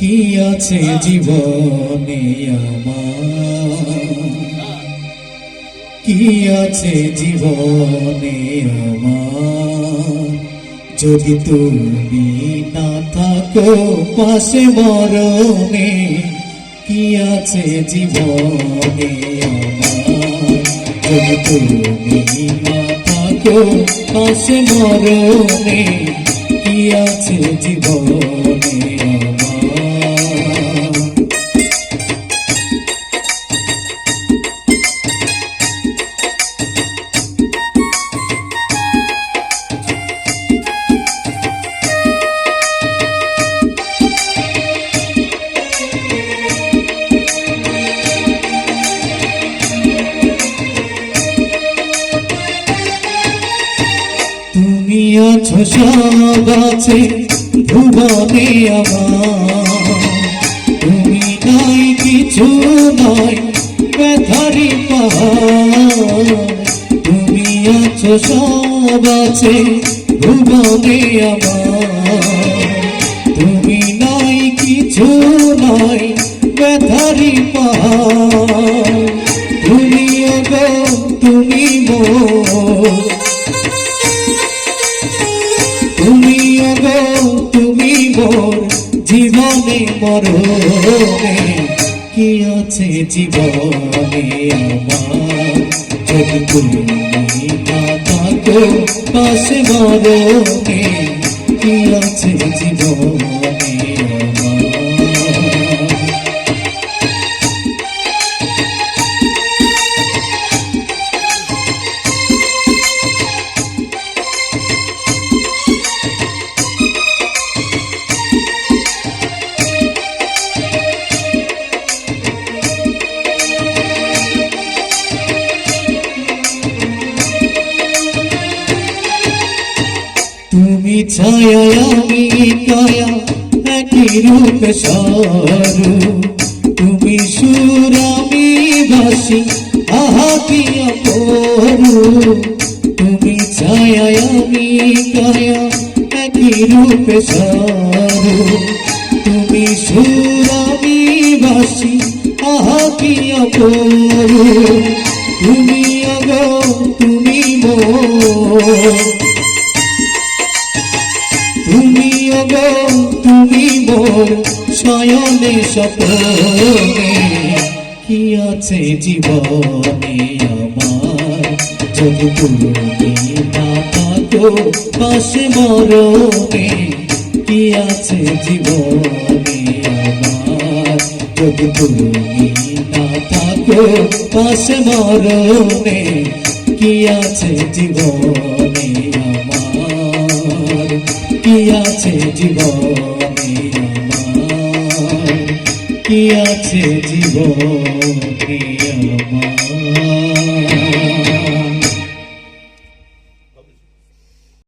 কি আছে জীবনে আমার, কি আছে জীবনে আমার, যদি তুমি না থাকো পাশে মরণে। কি আছে জীবনে আমার, যদি তুমি না থাকো পাশে মরণে। কি আছে জীবনে তুমি আছো সব আছে ভুবনে আমার, তুমি নাই কিছু নাই ব্যথারি পাহাড়। তুমি আছো সব আছে ভুবনে আমার, তুমি নাই কিছু নাই ব্যথারি পাহাড়। তুমি গো তুমি তুমি গো তুমি মোর জীবনে মরণে। কি আছে জীবনে আমার, যদি তুমি না থাকো পাশে মরণে। কি আছে জীবনে আমার। তুমি ছায়া আমি কায়া একই রূপে সারু, তুমি সুর আমি বাসি আহা কি অপরু। তুমি ছায়া আমি কায়া একই রূপে সারু, তুমি সুর আমি বাসি আহা কি অপরু। তুমি আগো তুমি তুমি গো তুমি মোর শয়নে স্বপ্নে। কি আছে জীবনে আমার, যদি তুমি না থাকো পাশে মরণে। কি আছে জীবনে আমার, যদি তুমি না থাকো পাশে মরণে। কি আছে জীবনে আমার, কি আছে জীবনে আমার, কি আছে জীবনে আমার।